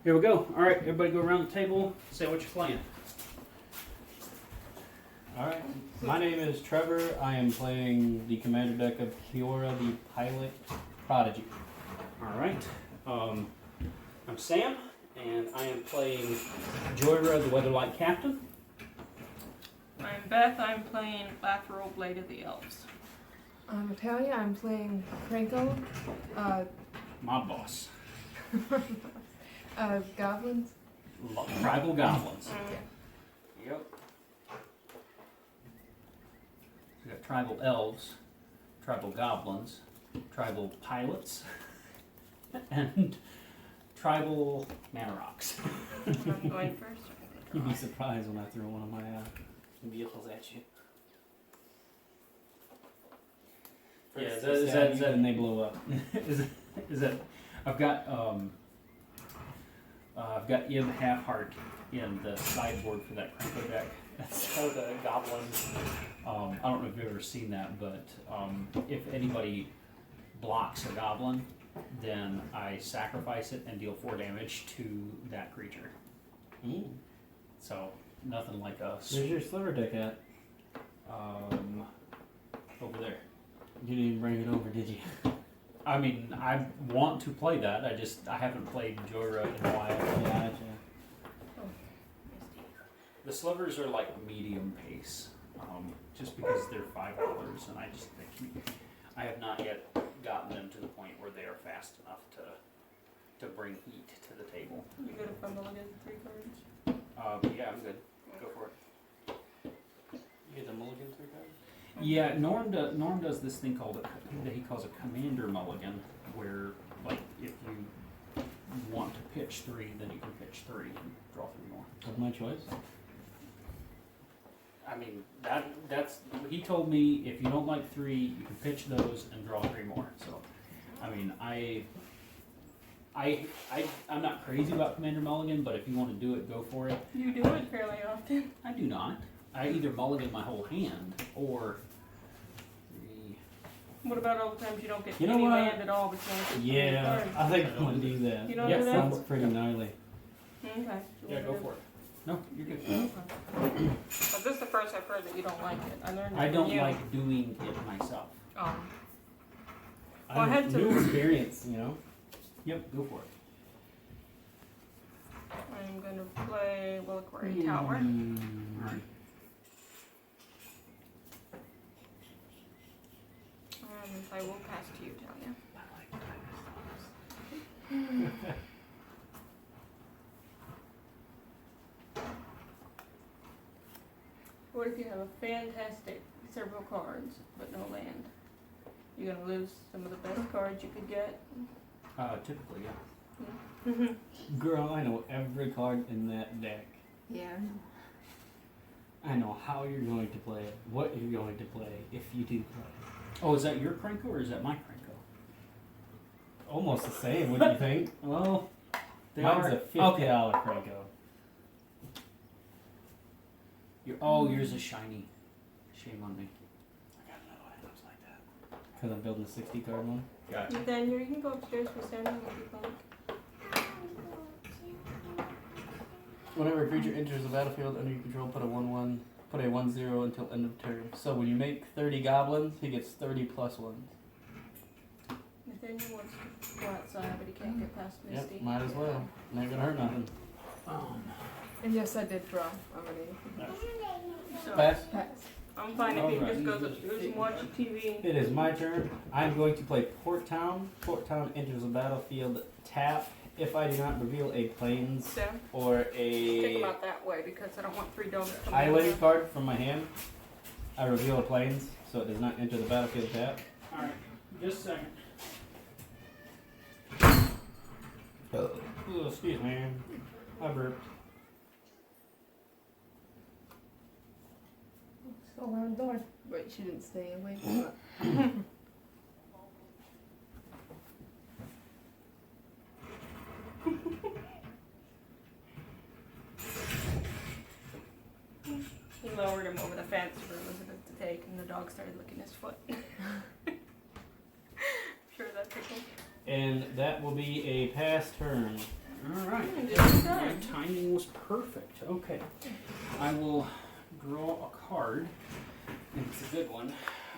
Here we go. All right, everybody go around the table, say what you're playing. Alright, my name is Trevor. I am playing the commander deck of JHOIRA, the Pilot Prodigy. All right. I'm Sam, and I am playing JHOIRA, the Weatherlight Captain. I'm Beth. I'm playing LATHRIL, Blade of the Elves. I'm Natalia. I'm playing KRENKO. My boss. Goblins. Tribal Goblins. Yep. We got Tribal Elves, Tribal Goblins, Tribal Pilots, and Tribal Manoroks. I'm going first. You'd be surprised when I throw one of my vehicles at you. Yeah, Is that and they blow up. is that I've got Edh Halfheart in the sideboard for that KRENKO deck. So the goblins. I don't know if you've ever seen that, but if anybody blocks a goblin, then I sacrifice it and deal 4 damage to that creature. Mm. So nothing like a Where's your sliver deck at? over there. You didn't even bring it over, did you? I mean, I want to play that. I haven't played JHOIRA in a while. Gotcha. The slivers are like medium pace, just because they're $5, and I have not yet gotten them to the point where they are fast enough to bring heat to the table. You good if I mulligan 3 cards? Yeah, I'm good. Go for it. You get the mulligan 3 cards? Yeah, Norm does this thing called that he calls a commander mulligan, where like if you want to pitch 3, then you can pitch 3 and draw 3 more. That's my choice. I mean, that's he told me if you don't like 3, you can pitch those and draw 3 more. So, I mean, I'm not crazy about Commander Mulligan, but if you want to do it, go for it. You do it fairly often. I do not. I either mulligan my whole hand or What about all the times you don't get You know any what? land at all, but you only get 3 Yeah, cards? I think I'm gonna do that. You don't Yeah, do that? Sounds pretty gnarly. Okay. yeah, go for it. No, you're good. Okay. But this is the first I've heard that you don't like it. I learned it I from don't you. like doing it myself. Oh. Well, I had to- New experience, you know? Yep, go for it. I'm going to play Reliquary Tower. Alright. And I will pass to you, Talia. What if you have a fantastic several cards, but no land? You're going to lose some of the best cards you could get. Typically, yeah. Girl, I know every card in that deck. Yeah. I know how you're going to play it, what you're going to play, if you do play. Oh, is that your KRENKO or is that my KRENKO? Almost the same, wouldn't you think? Well, they Mine's are a $50 KRENKO. Yours is shiny. Shame on me. I got another one that looks like that. Because I'm building a 60 card one. Gotcha. Then you can go upstairs for Samuel if you like. Whenever a creature enters the battlefield under your control, put a 1/1, put a 1/0 until end of turn. So when you make 30 goblins, he gets 30 plus ones. Nathaniel wants to go outside, but he can't get past Misty. Yep, might as well. Not gonna hurt nothing. And yes, I did draw already. So, Pass. Pass. I'm fine if he Alright. just goes upstairs and watches TV. It is my turn. I'm going to play Port Town. Port Town enters the battlefield tap. If I do not reveal a plains Sam, or take him a out that way because I don't want 3 dogs coming in island here. card from my hand, I reveal a plains, so it does not enter the battlefield tap. Alright, just a second. Oh, excuse me. I burped. Let's go around the door. Wait, she didn't stay awake. He lowered him over the fence for Elizabeth to take, and the dog started licking his foot. Sure that tickled. And that will be a pass turn. Alright. And just time. My timing was perfect. Okay. I will draw a card, and it's a good one.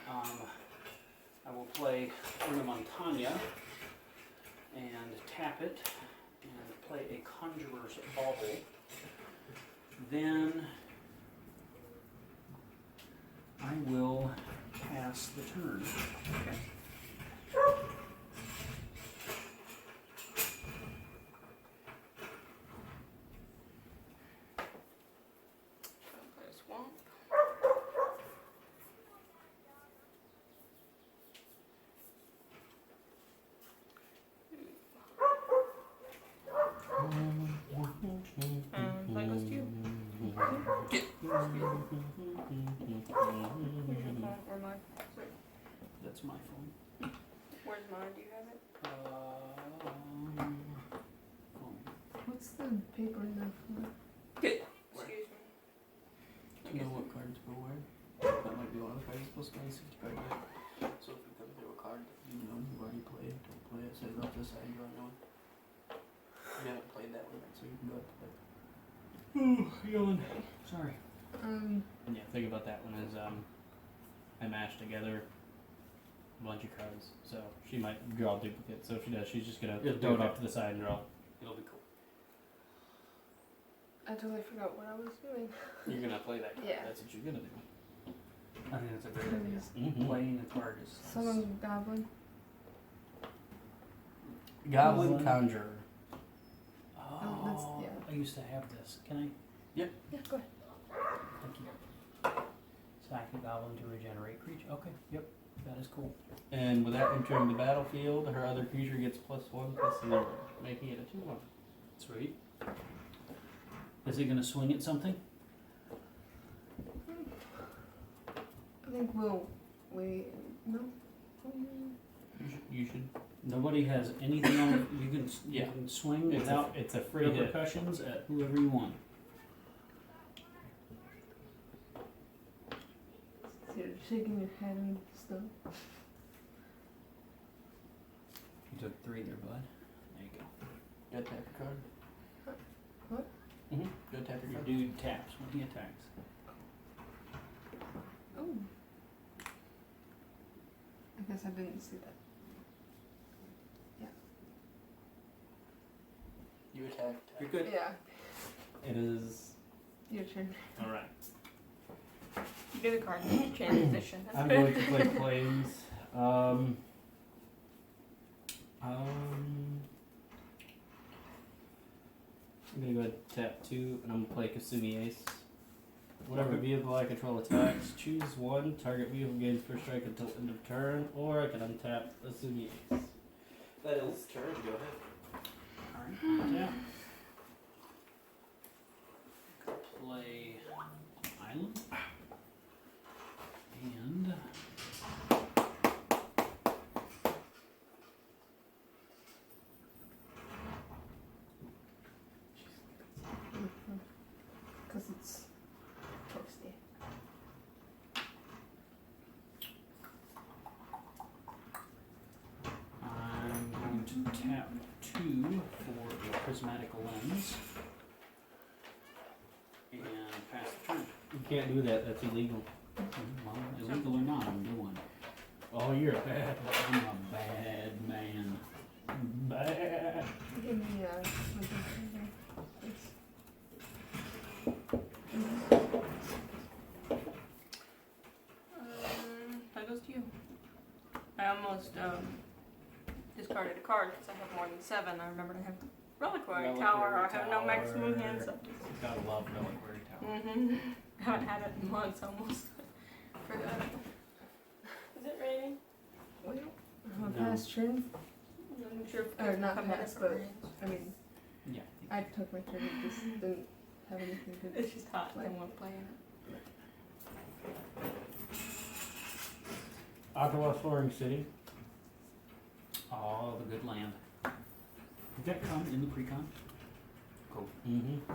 I will play Una Montagna and tap it and play a Conjurer's Bauble. Then I will pass the turn. Okay. Play a swamp. That goes to you. Or mine. That's my phone. Where's mine? Do you have it? Phone. What's the paper in there for? Excuse me. Do you know what cards go where? That might be one of the cards supposed to be 65 deck. So if you come through a card that you know you've already played, don't play it. Set it off to the side, draw a new one. You haven't played that one yet, so you can go ahead and play it. Ooh, yawn. Sorry. And yeah, think about that one as I mashed together a bunch of cards, so she might draw duplicates. So if she does, she's just gonna It'll throw be it okay. off to the side and draw. It'll be cool. I totally forgot what I was doing. You're gonna play that card. Yeah. That's what you're gonna do. I think that's a great idea. Mm-hmm. Playing the card is. Someone's goblin. Goblin Conjurer. Oh, that's- yeah. I used to have this. Can I? Yeah, go ahead. Thank you. Sack a goblin to regenerate creature. Okay, yep, that is cool. And without entering the battlefield, her other creature gets +1/+0, making it a 2/1. Sweet. Is he gonna swing at something? I think we'll wait. No? You should. Nobody has anything on it. You can you Yeah. can swing It's without a free hit. repercussions at whoever you want. So you're shaking your head and stuff. You took 3 there, bud. There you go. Go tap your card. What? Mm-hmm. Go tap your Your card. dude taps when he attacks. Oh. I guess I didn't see that. You attack. You're good. Yeah, It is. your turn. All right. You do the card transition. That's I'm good. going to play planes. I'm gonna go ahead and tap 2, and I'm gonna play Kasumi Ace. Whatever Okay. vehicle I control attacks, choose one. Target vehicle gains first strike until end of turn, or I can untap Kasumi Ace. That is turn. Go ahead. Alright, tap. Play island. And Because it's toasty. I'm going to tap 2 for a prismatic lens. And pass the turn. You can't do that. That's illegal. Well, illegal or not, I'm doing it. Oh, you're a bad. I'm a bad man. Bad. Give me something here, please. That goes to you. I almost discarded a card because I have more than 7. I remembered I have Reliquary Tower. I have no maximum hand size. Gotta love Reliquary Tower. Mm-hmm. I haven't had it in months almost. Forgot. Is it raining? Well, I'm No. a past turn. I'm sure if Or not come in pass, if it but rains. I mean, Yeah. I took my turn. It just didn't have anything to do. It's just hot. I don't want to play in it. Ottawa Flooring City. Oh, the good land. Did that come in the pre-con? Cool. Mm-hmm.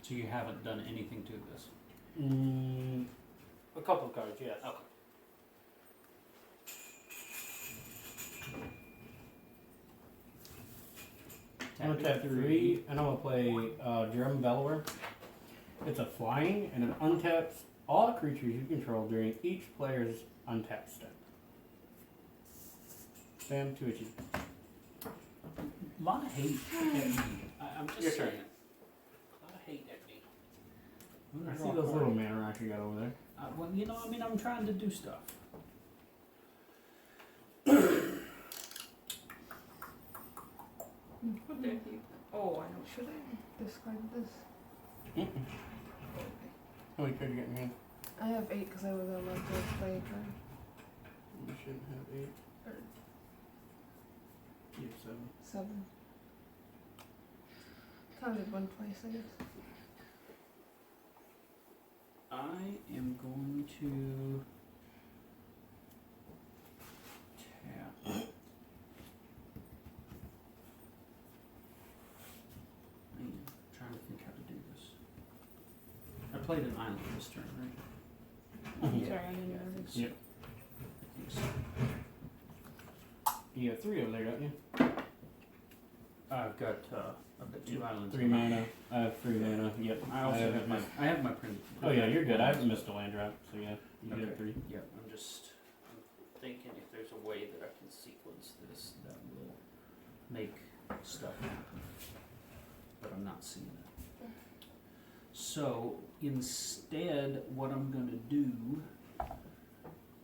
So you haven't done anything to this? A couple of cards, yes. Okay. I'm gonna tap 3, and I'm gonna play Drum Bellower. It's a flying, and it untaps all creatures you control during each player's untap step. Bam, 2 itchy. A lot of hate at me. I'm just Your saying. turn. A lot of hate at me. I see those little mana rocks you got over there. Well, you know, I mean, I'm trying to do stuff. What deck do you? Oh, I know. Should I discard this? How many cards you got in your hand? I have 8 because I was allowed to play a card. You shouldn't have 8. Or You have 7. 7. Counted one twice, I guess. I am going to tap. I'm trying to think how to do this. I played an island this turn, right? Mhm. Sorry, I didn't know this. Yep. I think so. You have 3 over there, don't you? I've got 2 islands. 3 mana. I have 3 mana. Yep. I also have my print. Oh yeah, you're good. I haven't missed a land drop, so yeah, you Okay. get 3. Yep, I'm thinking if there's a way that I can sequence this that will make stuff happen. But I'm not seeing it. So instead, what I'm gonna do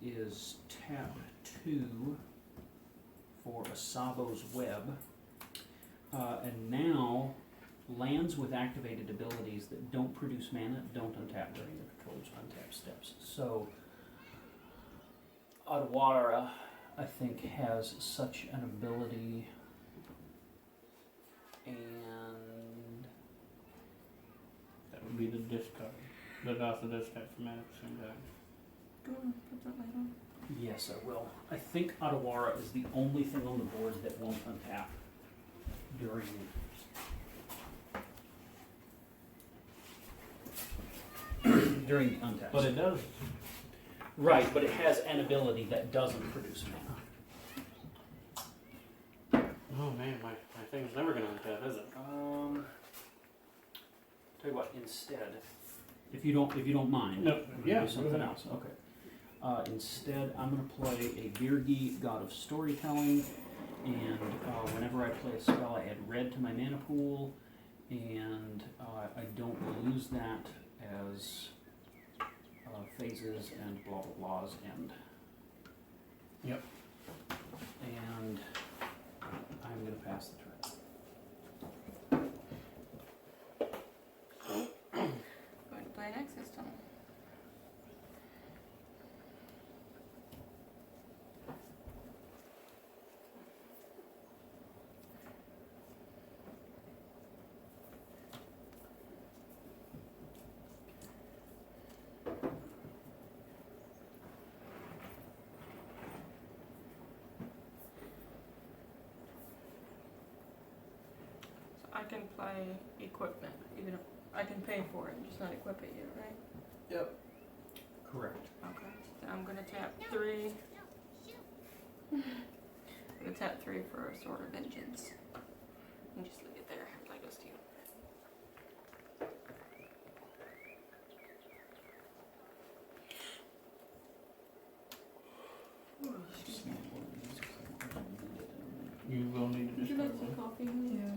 is tap 2 for a Sabo's Web. And now, lands with activated abilities that don't produce mana don't untap during their controller's untap steps. So, JHOIRA, I think, has such an ability, and That would be the discard. But also does tap for mana at the same time. Go on, put that light on. yes, I will. I think JHOIRA is the only thing on the board that won't untap during during the untap. But it does. Right, but it has an ability that doesn't produce mana. Oh man, my thing's never gonna untap, is it? Tell you what, instead, if you don't mind, Nope. I'm gonna Yeah, do something go ahead. else. Okay. Instead, I'm gonna play a Virgi, God of Storytelling, and whenever I play a spell, I add red to my mana pool, and I don't lose that as phases and blah blah blahs and. Yep. And I'm gonna pass the turn. Going to play next system. I can play equipment, even if I can pay for it, just not equip it yet, right? Yep. Correct. Okay. Then I'm gonna tap 3. I'm gonna tap 3 for a Sword of Vengeance. And just leave it there until it goes to you. You will need to Would you like discard some one. coffee, honey? Yeah.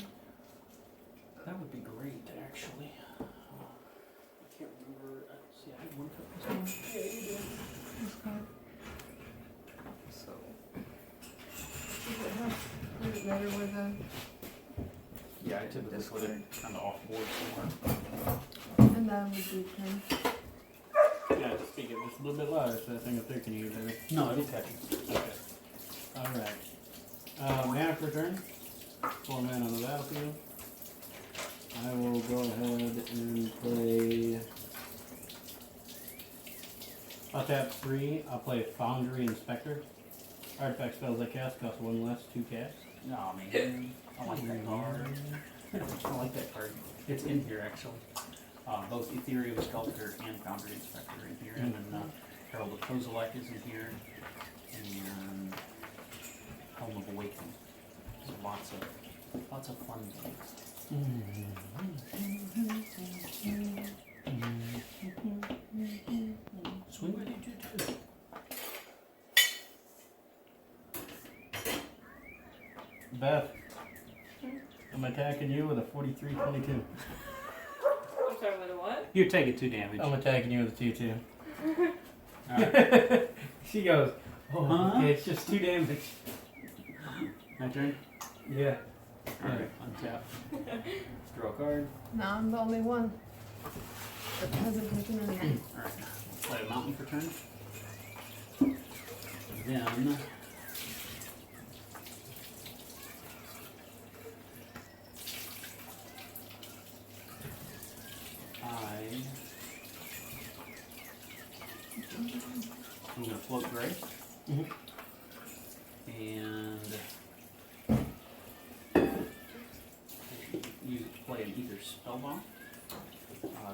That would be great, actually. I can't remember. See, I had one cup this morning. Yeah, you do. Discard. So, Does it matter where the... Yeah, I typically put it kind of off board somewhere. And that would be 10. Yeah, just speak it just a little bit louder so that thing up there can hear you better. No, it'll catch you. Okay. Alright. Mana per turn. 4 mana on the battlefield. I will go ahead and play. I'll tap 3. I'll play Foundry Inspector. Artifact spells I cast cost 1 less, 2 cast. No, man. I like that card. I like that card. It's in here, actually. Both Ethereum Sculptor and Foundry Inspector are in here. And then Herald of Kozilek is in here. And Helm of Awakening. So lots of Lots of fun things. Swing ready to do. Beth, I'm attacking you with a 43-22. I'm sorry, with a what? You're taking 2 damage. I'm attacking you with a 2-2. Alright. She goes, oh, Huh? okay, it's just 2 damage. My turn? Yeah. Alright, untap. Draw a card. Now I'm the only one that hasn't taken anything. Alright. Play a mountain for turn. Then I'm gonna float gray. And use it to play an ether spellbomb.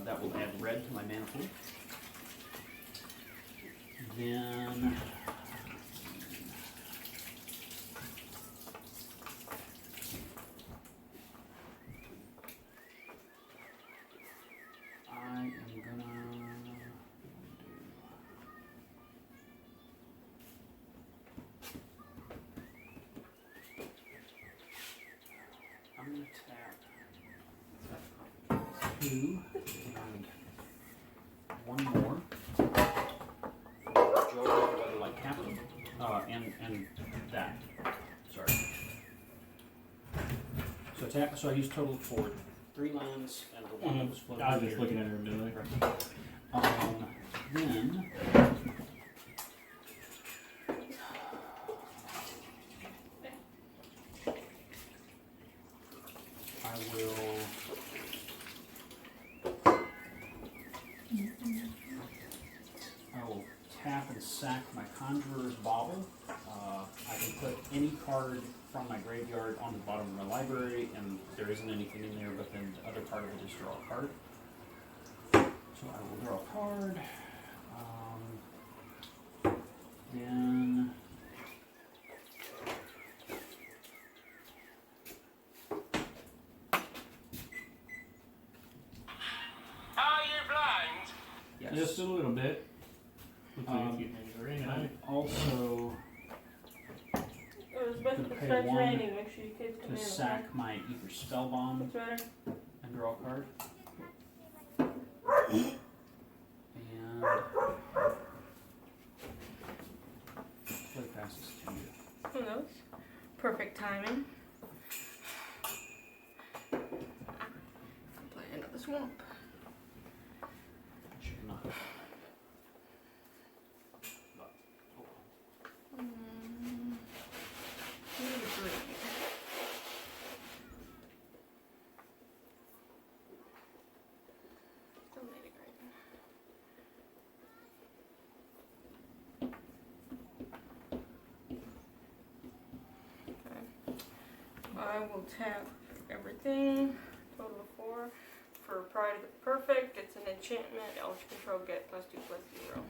That will add red to my mana pool. Then I am gonna tap 2 and 1 more. JHOIRA, whether like capital, and that. Sorry. So tap. So I use total for 3 lands and the 1 that was floating. I was just here. looking at her ability. Then I will tap and sack my Conjurer's Bauble. I can put any card from my graveyard on the bottom of my library, and there isn't anything in there, but then the other part of it is draw a card. So I will draw a card. Then Are you blind? yes. Just a little bit. Looks like it's getting ready to rain. I'm also Especially if it pay starts 1 raining, make sure you keep the to mana. sack my Ether Spellbomb What's better? and draw a card. And play passes to you. Who knows? Perfect timing. I'm playing another swamp. Should not. I will tap everything, total of 4. For Pride of the Perfect, it's an enchantment, Eldritch Control get +2/+0.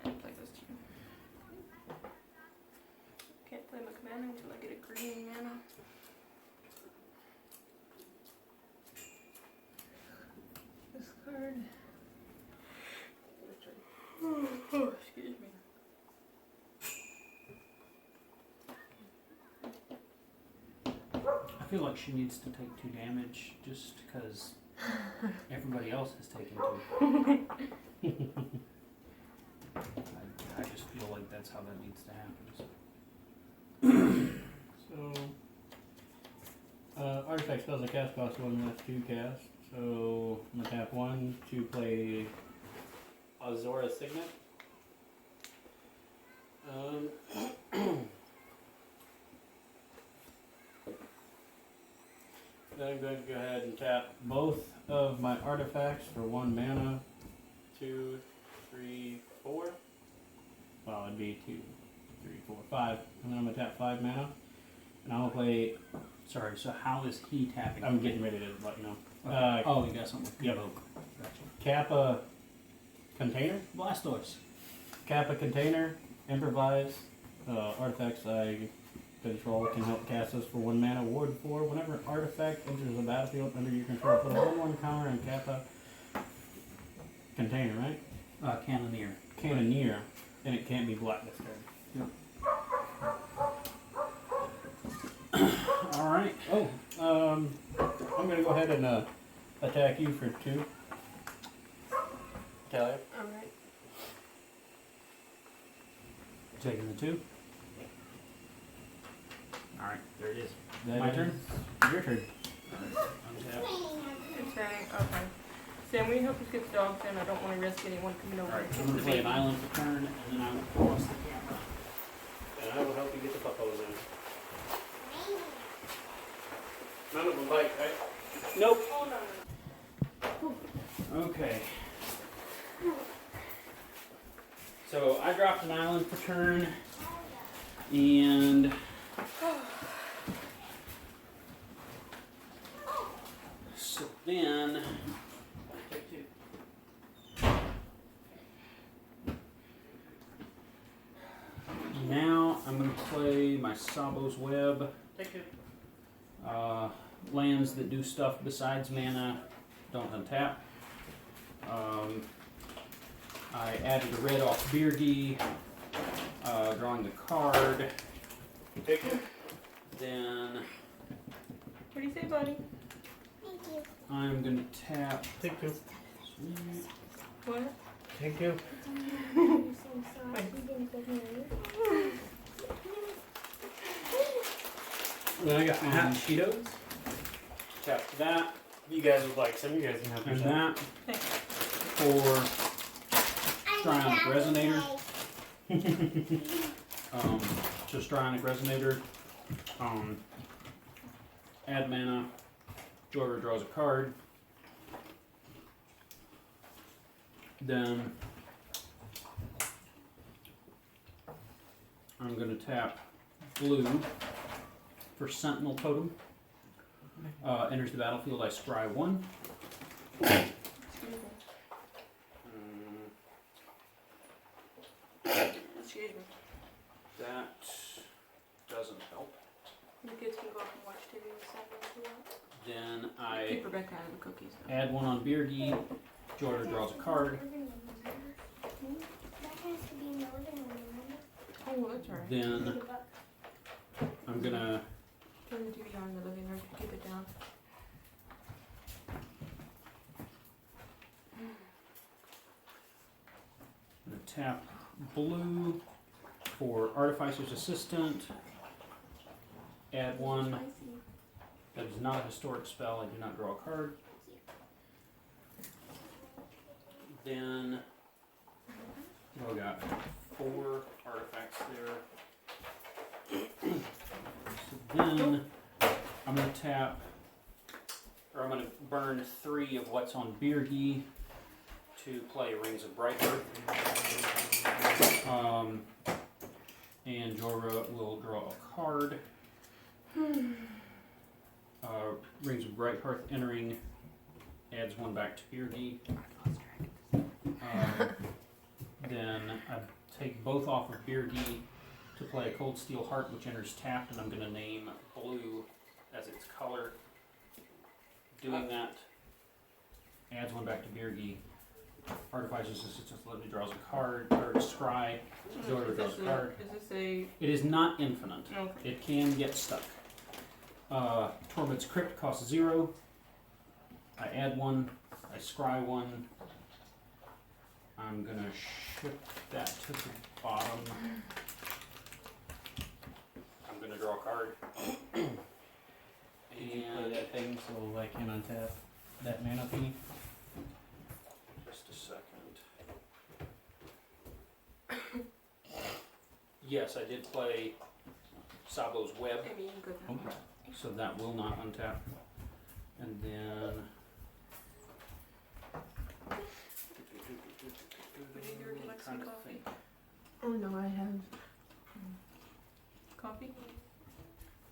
And play those 2. Can't play my commander until I get a green mana. This card. Oh, excuse me. I feel like she needs to take 2 damage just because everybody else has taken 2. I just feel like that's how that needs to happen. So, artifact spells I cast cost 1 less 2 cast. So, I'm gonna tap 1 to play Azora Signet. Then I'm going to go ahead and tap both of my artifacts for 1 mana. 2, 3, 4. Well, it'd be 2, 3, 4, 5. And then I'm going to tap 5 mana. And I'm going to play. Sorry, so how is he tapping? I'm getting ready to let you know. Okay. Oh, you got something. Yep. Gotcha. Kappa Container. Blastoise. Kappa Container. Improvise. Artifacts I control can help cast this for 1 mana. Ward 4. Whenever an artifact enters the battlefield under your control, put a 1/1 counter and Kappa container, right? Cannoneer. Cannoneer, and it can't be black this turn. All right. Oh, I'm gonna go ahead and attack you for 2. Talia. Alright. Taking the 2. All right, there it is. That My is turn? Your turn. Untap. It's turning. Okay. Sam, will you help us get the dogs in? I don't want to risk anyone coming over. All right, and so I'm taking gonna the play an baby. island turn, and then I will cross the camera. And I will help you get the puppos in. None of them bite, right? Nope. Oh, no. Okay. So I dropped an island for turn, and so then take 2. Now I'm going to play my Sabo's Web. Take 2. Lands that do stuff besides mana don't untap. I added a red off Beardy, drawing the card. Take 2. Then What do you say, buddy? I'm gonna tap. Take 2. Sweet. What? Take 2. Then I got my hot Cheetos. Tap that You guys would like some. You guys can have and yourself. that Thanks. for Strionic Resonator. Just Strionic Resonator. Add mana. JHOIRA draws a card. Then I'm going to tap blue for Sentinel Totem. Enters the battlefield, I scry 1. Excuse me. That doesn't help. The kids can go up and watch TV with Sam if you want. Then I Keep Rebecca out of the cookies, though. add 1 on Beardy. JHOIRA draws a card. Oh, that's alright. Then I'm gonna Turn the TV on in the living room. Keep it down. tap blue for Artificer's Assistant. Add 1. That is not a historic spell. I do not draw a card. Then we got 4 artifacts there. So then I'm going to tap, or I'm going to burn 3 of what's on Beardy to play Rings of Bright Earth. And JHOIRA will draw a card. Rings of Bright Hearth entering adds 1 back to Beardy. Then I take both off of Beardy to play a Cold Steel Heart, which enters tapped, and I'm going to name blue as its color. Doing that adds 1 back to Beardy. Artificer's Assistant draws a card, or scry. JHOIRA draws a card. Is this a... It is not infinite. Okay. It can get stuck. Tormod's Crypt costs 0. I add 1. I scry 1. I'm gonna shift that to the bottom. I'm gonna draw a card. Play And that thing so I can untap that mana fee. just a second. Yes, I did play Sabo's Web, I mean, you can go that way. so that will not untap. And then Would either of you like some trying to coffee? think. Oh no, I have. Coffee?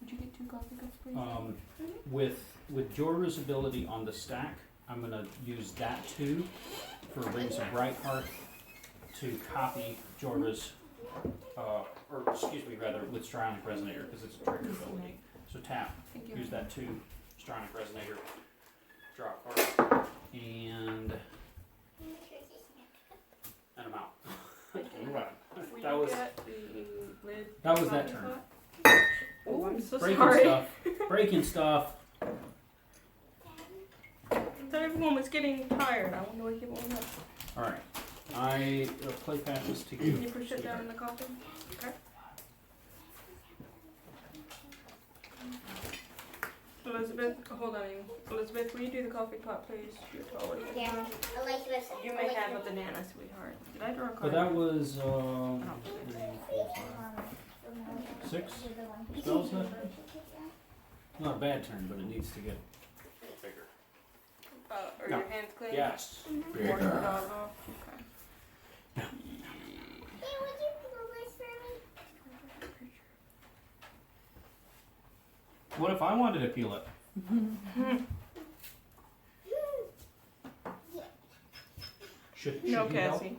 Would you get 2 coffee cups, please? With JHOIRA's ability on the stack, I'm gonna use that too for Rings of Bright Hearth to copy JHOIRA's or excuse me, rather, with Strionic Resonator, because it's a trigger ability. So tap, Thank you. use that 2 Strionic Resonator, draw a card, and I'm out. Alright. Will That you was- get the lid? That was that coffee turn. pot? Oh, I'm so Breaking sorry. stuff, breaking stuff. I thought everyone was getting tired. I wonder what people want. Alright, I play pass this to Can you you. push it down in the coffee? Okay. Elizabeth, hold on. Elizabeth, will you do the coffee pot, please? You're taller. Yeah, Elizabeth. You may have a banana, sweetheart. Did I draw a card? But that was, 3, Oh. 4, 5, 6 spells that turn? Not a bad turn, but it needs to get bigger. Are No. your hands clean? Yes. Wash the dog off. Okay. Hey, would you do this for me? What if I wanted to peel it? Should No, you help? Cassie.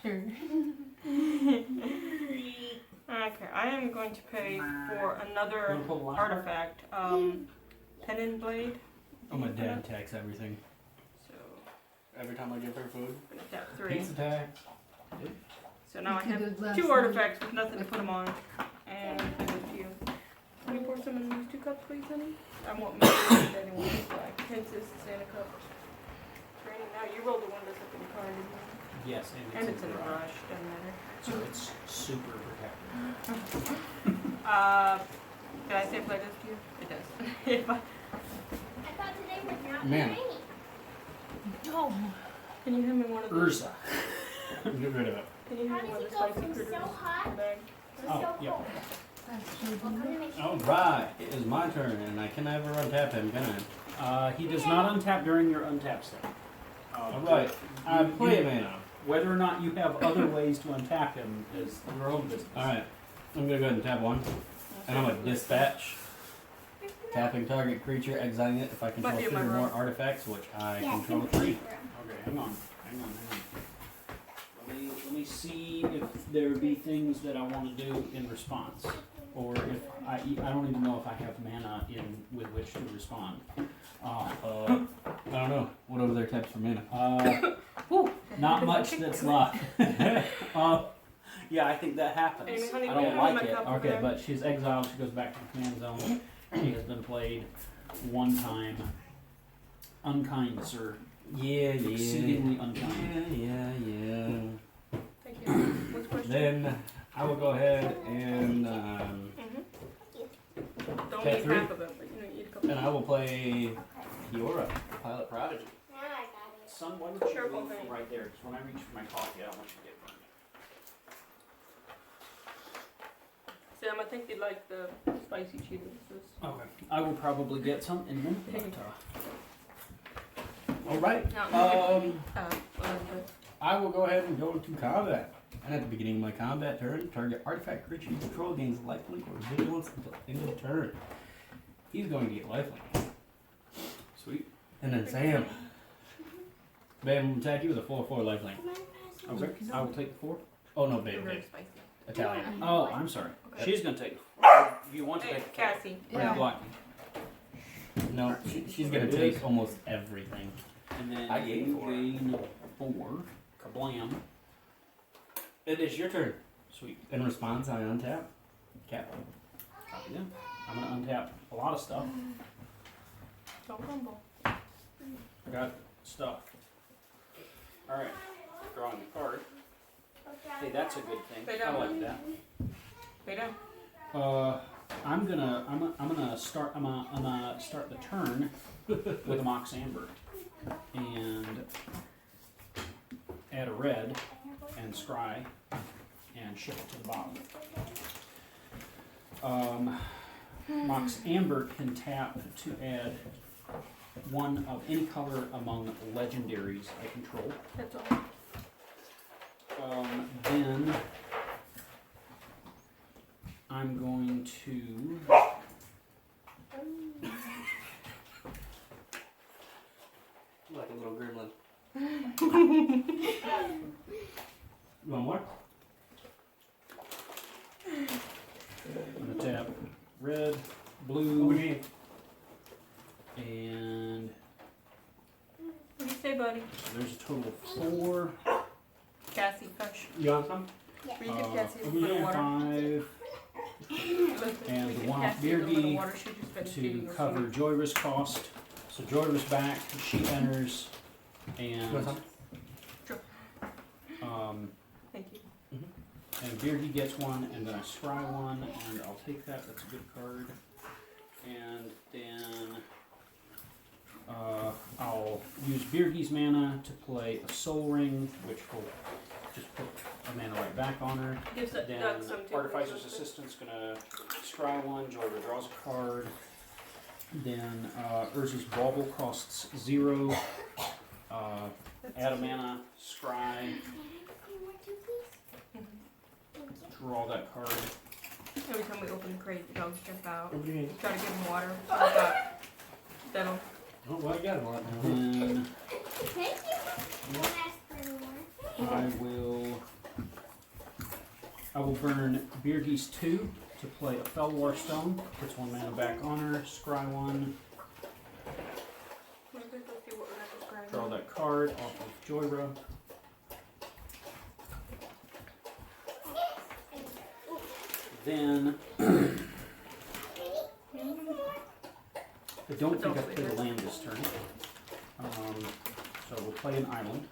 Sure. Okay, I am going to pay for You another wanna pull the last card? artifact. Pen blade. Oh, my dad attacks everything. So, Every time I give her food. I'm gonna tap 3. Pizza tax. So now I You can do have it last 2 time. artifacts with nothing to put them on. And I give it to you. Can you pour some in these 2 cups, please, honey? I want my anyway. Like Princess Santa cup. It's raining now. You rolled the windows up in the car, didn't you? Yes, And it's in the brush. Doesn't matter. So it's super protected. Did I say play this to you? It does. If I- I thought today was not Man. raining. Can you hand me one of those? Urza. Get rid of it. Can you How hand me does one of it the go spicy from critters? so hot Bag? to Oh, so yeah. cold? Well, I'm gonna make sure. Alright, it is my turn, and I can never untap him, can I? He does not untap during your untap step. Alright, I play a mana. Whether or not you have other ways to untap him is your own business. Alright, I'm gonna go ahead and tap 1. And I'm gonna dispatch. Tapping target creature, exiling it if I control Might be 3 my or more room. artifacts, which I Yeah, control in 3. Okay, hang on. Let me see if there be things that I want to do in response, or if I don't even know if I have mana in with which to respond. I don't know. What over there taps for mana? Not much that's left. Yeah, I think that happens. Amy, honey, I will you don't hold like my it. cup over Okay, there? but she's exiled. She goes back to the command zone. She has been played 1 time. Unkind, sir. Yeah, Exceedingly unkind. yeah. Thank you. What's the question? Then I will go ahead and Don't Okay, eat 3. half of it, but you know, eat a couple. and I will play JHOIRA, Pilot Prodigy. Now I got it. Son, why don't you Careful, leave honey. from right there? Because when I reach for my coffee, I don't want you to get burned. Sam, I think you'd like the spicy Cheetos. Okay. I will probably get some in a minute. Thank Alright, Elizabeth. I will go ahead and go into combat. And at the beginning of my combat turn, target artifact creature you control gains lifelink or vigilance until end of turn. He's going to get lifelink. Sweet. And then Sam. Bam will attack you with a 4/4 lifelink. Okay. I will take the 4. Oh no, You're babe, very babe. spicy. Italian. Oh, I'm sorry. Okay. She's gonna take the 4. You want to Hey, take the 4? Cassie. Or you block me? No, she's gonna take almost everything. And then I gain you 4. gain 4. Kablam. It is your turn. Sweet. In response, I untap. Cap. Copy that. I'm gonna untap a lot of stuff. Don't crumble. I got stuff. Alright. Drawing a card. Hey, that's a good thing. They I don't. like that. Lay down. I'm gonna start the turn with a Mox Amber and add a red and scry and shift it to the bottom. Mox Amber can tap to add 1 of any color among legendaries I control. That's all. Then I'm going to Like a little gremlin. You want more? blue, need? and What do you say, buddy? so there's a total of 4. Cassie, hush. You want some? Read the Cassie Uh, for the water. 5 and the one off Beer Gee to cover JHOIRA's cost. So JHOIRA's back, she enters, You want and some? Thank you. and Beer Gee gets one, and then I scry one, and I'll take that. That's a good card. And then I'll use Beer Gee's mana to play a Soul Ring, which will just put a mana right back on her. Gives that Then Doug some too. Artificer's Assistant's gonna scry one, JHOIRA draws a card. Then Urza's Bauble costs 0. Add a mana, scry, draw that card. Every time we open the crate, the dogs jump out. What do you need? Try to give them water. So I got dental. Oh, well, I got a lot now. Then Thank you. Don't ask for any more. I will burn Beer Geese 2 to play a Fellwar Stone. Puts 1 mana back on her, scry 1, Let's see what we're gonna describe. draw that card off of JHOIRA. Then I don't think I've played a land this turn. So we'll play an island.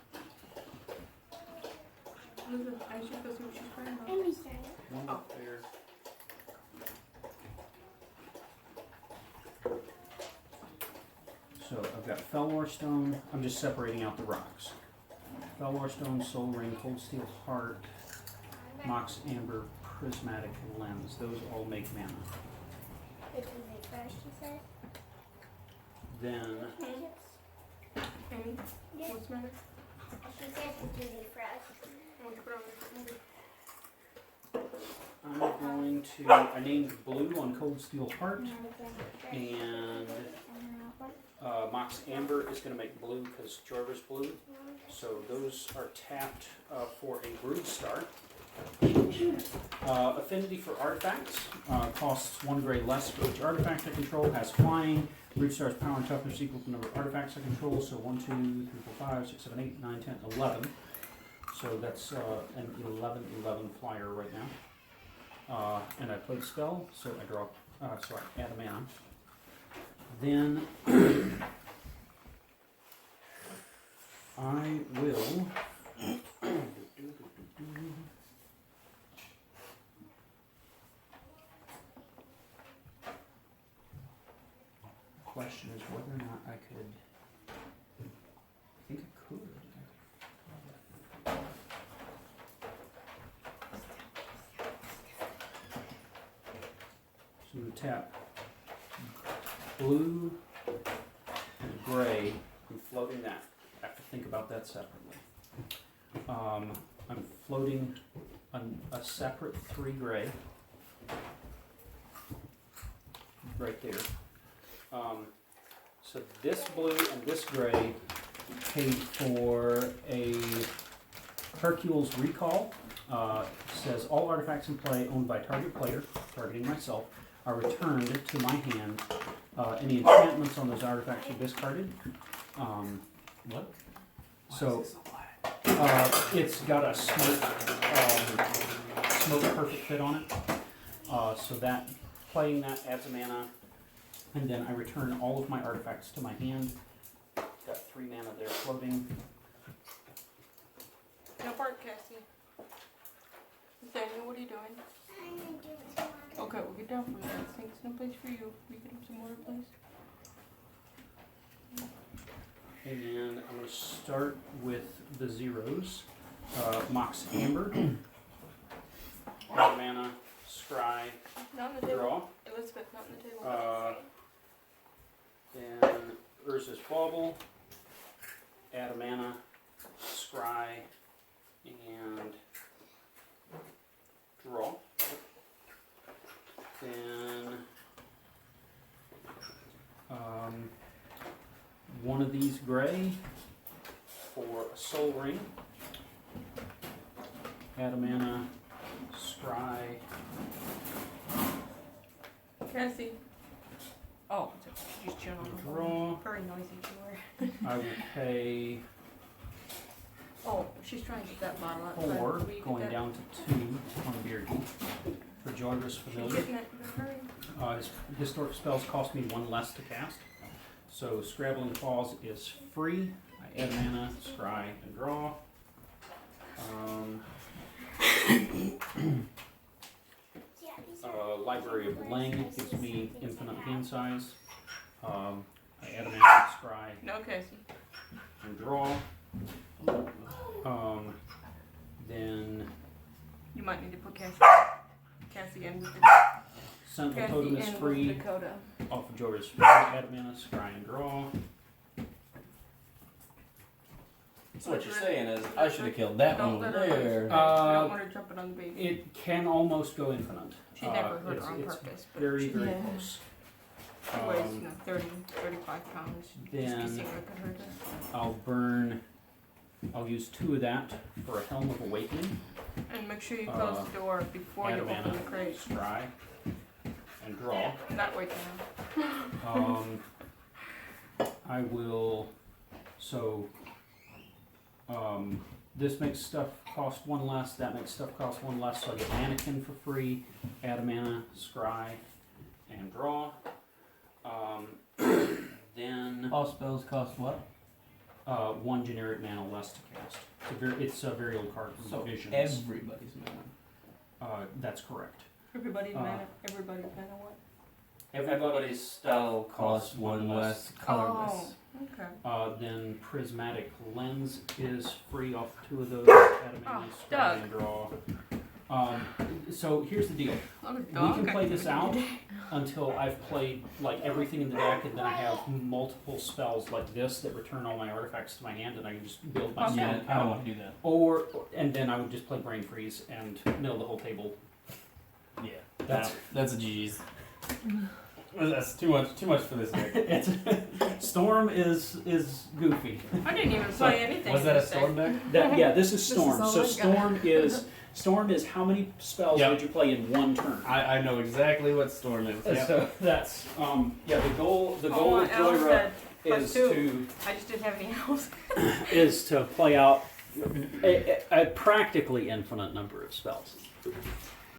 Elizabeth, I should go see what she's crying about. I'm sorry. One up there. So I've got Fellwar Stone. I'm just separating out the rocks. Fellwar Stone, Soul Ring, Cold Steel Heart, Mox Amber, Prismatic Lens. Those all make mana. Which is it first, she said? Then Amy, Yeah. what's the matter? She said to do it first. I want to put on I'm going to. I named blue on Cold Steel Heart, and Mox Amber is going to make blue because JHOIRA's blue. So those are tapped for a Brood Star. Affinity for artifacts costs 1 gray less for each artifact I control. Has flying. Brood Star's power and toughness equal to the number of artifacts I control. So 1, 2, 3, 4, 5, 6, 7, 8, 9, 10, 11. So that's an 11/11 flyer right now. And I played spell, so I draw. So I add a mana. Then I will. Question is whether or not I could. I think I could. So I'm going to tap blue and gray. I'm floating that. I have to think about that separately. I'm floating a separate 3 gray right there. So this blue and this gray paid for a Hercule's Recall. Says all artifacts in play owned by target player, targeting myself, are returned to my hand. Any enchantments on those artifacts are discarded. What? So it's got a smoke perfect fit on it. So that playing that adds a mana, and then I return all of my artifacts to my hand. Got 3 mana there floating. No part, Cassie. Daniel, what are you doing? I'm gonna do it tomorrow. Okay, we'll get down from there. I think it's no place for you. We get him some water, please. And I'm going to start with the zeros. Mox Amber, add mana, scry, Not on the table. draw. Elizabeth, not on the table. Then Urza's Bauble, add a mana, scry, and draw. Then one of these gray for a Soul Ring, add a mana, scry. Cassie, Oh, it's okay. She's chilling on the Draw. phone. Very noisy to her. I will pay Oh, she's trying to get that bottle out. 4, Will you get going that? down to 2 on Beardy. For JHOIRA's She's Familiar. getting it. Hurry. His historic spells cost me 1 less to cast. So Scrabbling Claws is free. I add mana, scry, and draw. Library of Lang gives me infinite hand size. I add a mana, scry, No, Casey. and draw. Then You might need to put Cassie in with the Sentinel Cassie Totem is in with free. Dakota. Off of JHOIRA's Familiar, add mana, scry, and draw. So what you're saying is I should have killed that one Don't over let her there. we don't want her jumping on the baby. It can almost go infinite. She never hurt her on it's purpose, but very, she very Yeah. close. weighs 30, 35 pounds. Then Just could hurt her. I'll use 2 of that for a Helm of Awakening. And make sure you close the door before Add you a mana, open the crate. scry, and draw. That way down. I will, this makes stuff cost 1 less, that makes stuff cost 1 less, so I get Mannequin for free, add a mana, scry, and draw. Then, All spells cost what? 1 generic mana less to cast. It's a very old card from So Visions. everybody's mana. That's correct. Everybody's mana what? Everybody's spell costs 1 less colorless. Oh, okay. Then Prismatic Lens is free off 2 of those. Add a mana, scry, Doug. and draw. So here's the deal. Oh, We can play this out until I've played like everything in the deck, and then I have multiple spells like this that return all my artifacts to my hand, and I can just build my Okay. spell Yeah, I don't out. want to do that. And then I would just play Brain Freeze and mill the whole table. Yeah, That's that's a GG's. That's too much for this deck. Storm is goofy. I didn't even play anything. Was that a this day. storm deck? This is This is Storm. all So I got. Storm is how many spells Yep. would you play in 1 turn? I know exactly what storm is. Yep. So that's the goal of Alice JHOIRA said is +2. I just didn't have any else. to play out a practically infinite number of spells.